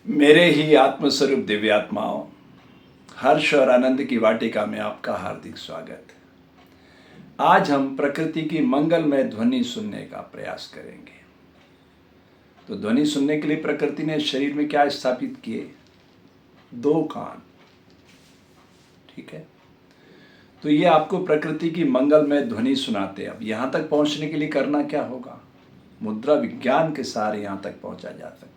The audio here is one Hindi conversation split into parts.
मेरे ही आत्मस्वरूप दिव्यात्माओं, हर्ष और आनंद की वाटिका में आपका हार्दिक स्वागत। आज हम प्रकृति की मंगलमय ध्वनि सुनने का प्रयास करेंगे। तो ध्वनि सुनने के लिए प्रकृति ने शरीर में क्या स्थापित किए? 2 कान। ठीक है, तो ये आपको प्रकृति की मंगलमय ध्वनि सुनाते हैं। अब यहाँ तक पहुँचने के लिए करना क्या होगा? मुद्रा विज्ञान के सहारे यहाँ तक पहुँचा जा सकता है।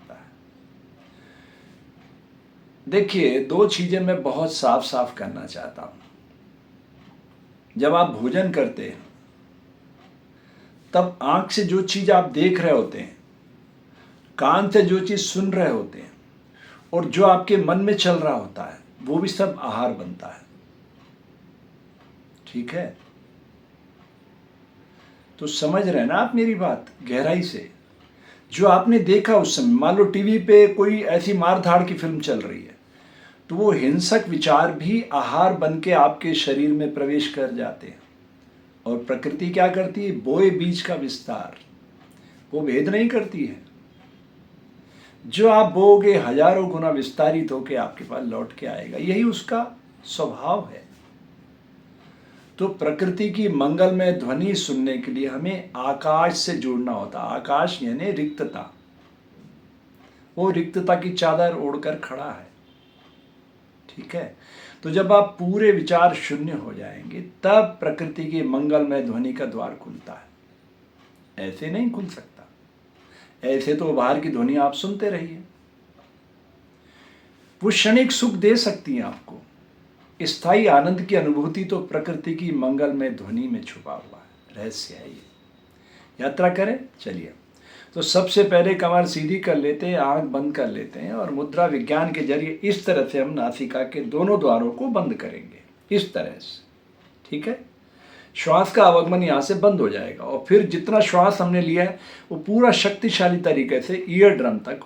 देखिए, 2 चीजें मैं बहुत साफ साफ करना चाहता हूं। जब आप भोजन करते हैं तब आंख से जो चीज आप देख रहे होते हैं, कान से जो चीज सुन रहे होते हैं और जो आपके मन में चल रहा होता है, वो भी सब आहार बनता है। ठीक है, तो समझ रहे हैं ना आप मेरी बात गहराई से? जो आपने देखा उस समय, मान लो टीवी पे कोई ऐसी मार धाड़ की फिल्म चल रही है, तो वो हिंसक विचार भी आहार बन के आपके शरीर में प्रवेश कर जाते हैं। और प्रकृति क्या करती है? बोए बीज का विस्तार, वो भेद नहीं करती है। जो आप बोओगे हजारों गुना विस्तारित होकर आपके पास लौट के आएगा, यही उसका स्वभाव है। तो प्रकृति की मंगलमय ध्वनि सुनने के लिए हमें आकाश से जुड़ना होता। आकाश यानी रिक्तता। वो रिक्तता की चादर ओढ़कर खड़ा है। ठीक है, तो जब आप पूरे विचार शून्य हो जाएंगे तब प्रकृति की मंगलमय ध्वनि का द्वार खुलता है। ऐसे नहीं खुल सकता। ऐसे तो बाहर की ध्वनि आप सुनते रहिए, वो क्षणिक सुख दे सकती हैं आपको। स्थायी आनंद की अनुभूति तो प्रकृति की मंगलमय ध्वनि में छुपा हुआ है। रहस्य है ये। यात्रा करें, चलिए। तो सबसे पहले कमर सीधी कर लेते हैं, आंख बंद कर लेते हैं और मुद्रा विज्ञान के जरिए इस तरह से हम नासिका के दोनों द्वारों को बंद करेंगे, इस तरह से। ठीक है, श्वास का आवागमन यहाँ से बंद हो जाएगा और फिर जितना श्वास हमने लिया है वो पूरा शक्तिशाली तरीके से ईयर ड्रम तक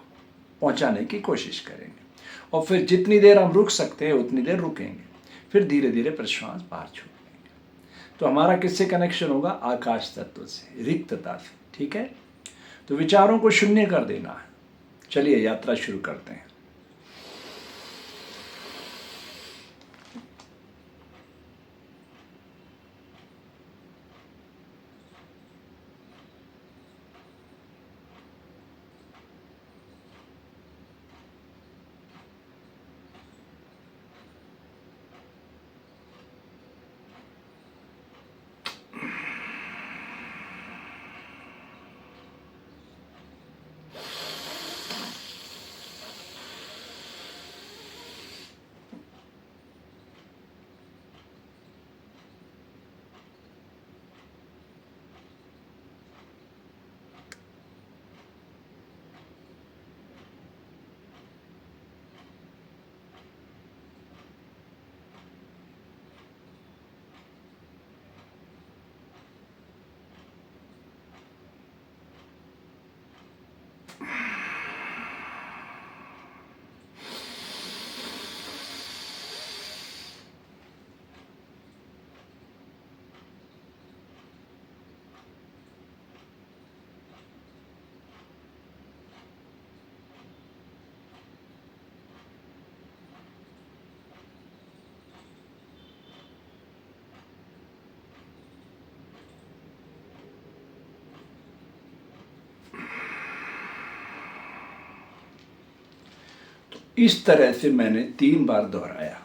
पहुँचाने की कोशिश करेंगे। और फिर जितनी देर हम रुक सकते हैं उतनी देर रुकेंगे, फिर धीरे धीरे प्रश्वास बाहर छोड़ देंगे। तो हमारा किससे कनेक्शन होगा? आकाश तत्व से, रिक्तता से। ठीक है, तो विचारों को शून्य कर देना है। चलिए यात्रा शुरू करते हैं। इस तरह से मैंने 3 बार दोहराया।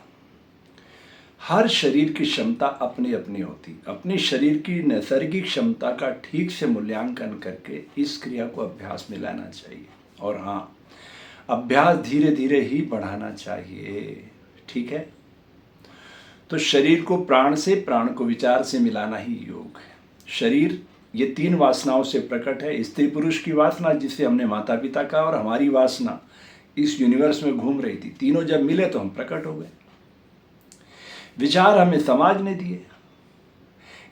हर शरीर की क्षमता अपनी अपनी होती। अपने शरीर की नैसर्गिक क्षमता का ठीक से मूल्यांकन करके इस क्रिया को अभ्यास में लाना चाहिए। और हाँ, अभ्यास धीरे धीरे ही बढ़ाना चाहिए। ठीक है, तो शरीर को प्राण से, प्राण को विचार से मिलाना ही योग है। शरीर ये 3 वासनाओं से प्रकट है। स्त्री पुरुष की वासना, जिसे हमने माता पिता का, और हमारी वासना इस यूनिवर्स में घूम रही थी। तीनों जब मिले तो हम प्रकट हो गए। विचार हमें समाज ने दिए।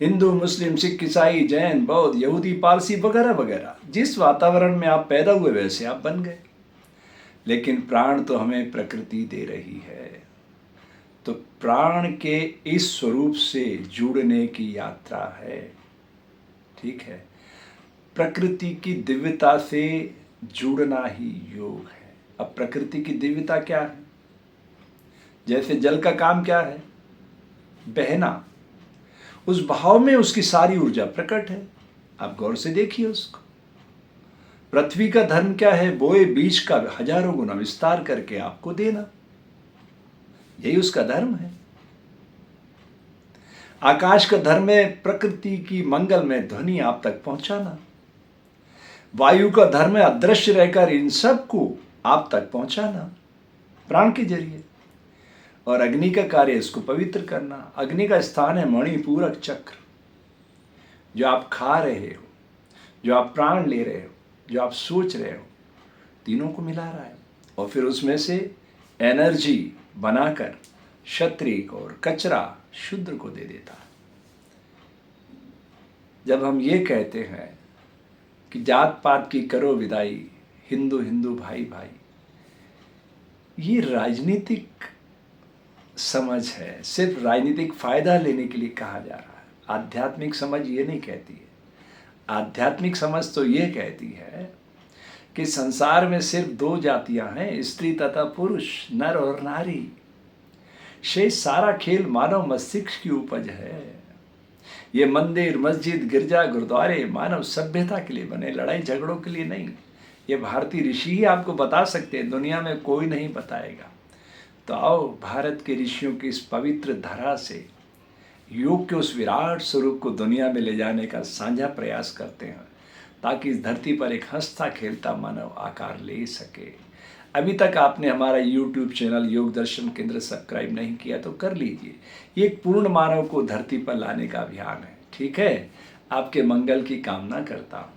हिंदू, मुस्लिम, सिख, ईसाई, जैन, बौद्ध, यहूदी, पारसी वगैरह वगैरह। जिस वातावरण में आप पैदा हुए वैसे आप बन गए। लेकिन प्राण तो हमें प्रकृति दे रही है। तो प्राण के इस स्वरूप से जुड़ने की यात्रा है। ठीक है, प्रकृति की दिव्यता से जुड़ना ही योग है। अब प्रकृति की दिव्यता क्या है? जैसे जल का काम क्या है? बहना। उस भाव में उसकी सारी ऊर्जा प्रकट है। आप गौर से देखिए उसको। पृथ्वी का धर्म क्या है? बोए बीज का हजारों गुना विस्तार करके आपको देना, यही उसका धर्म है। आकाश का धर्म है प्रकृति की मंगलमय ध्वनि आप तक पहुंचाना। वायु का धर्म है अदृश्य रहकर इन सब को आप तक पहुंचाना प्राण के जरिए। और अग्नि का कार्य इसको पवित्र करना। अग्नि का स्थान है मणिपूरक चक्र। जो आप खा रहे हो, जो आप प्राण ले रहे हो, जो आप सोच रहे हो, तीनों को मिला रहा है और फिर उसमें से एनर्जी बनाकर क्षत्रिय और कचरा शूद्र को दे देता है। जब हम ये कहते हैं कि जात पात की करो विदाई, हिंदू हिंदू भाई भाई, ये राजनीतिक समझ है, सिर्फ राजनीतिक फायदा लेने के लिए कहा जा रहा है। आध्यात्मिक समझ ये नहीं कहती है। आध्यात्मिक समझ तो ये कहती है कि संसार में सिर्फ दो जातियां हैं, स्त्री तथा पुरुष, नर और नारी। शेष सारा खेल मानव मस्तिष्क की उपज है। ये मंदिर, मस्जिद, गिरजा, गुरुद्वारे मानव सभ्यता के लिए बने, लड़ाई झगड़ों के लिए नहीं। ये भारतीय ऋषि ही आपको बता सकते हैं, दुनिया में कोई नहीं बताएगा। तो आओ भारत के ऋषियों की इस पवित्र धरा से योग के उस विराट स्वरूप को दुनिया में ले जाने का साझा प्रयास करते हैं, ताकि इस धरती पर एक हंसता खेलता मानव आकार ले सके। अभी तक आपने हमारा YouTube चैनल योग दर्शन केंद्र सब्सक्राइब नहीं किया तो कर लीजिए। ये एक पूर्ण मानव को धरती पर लाने का अभियान है। ठीक है, आपके मंगल की कामना करता हूँ।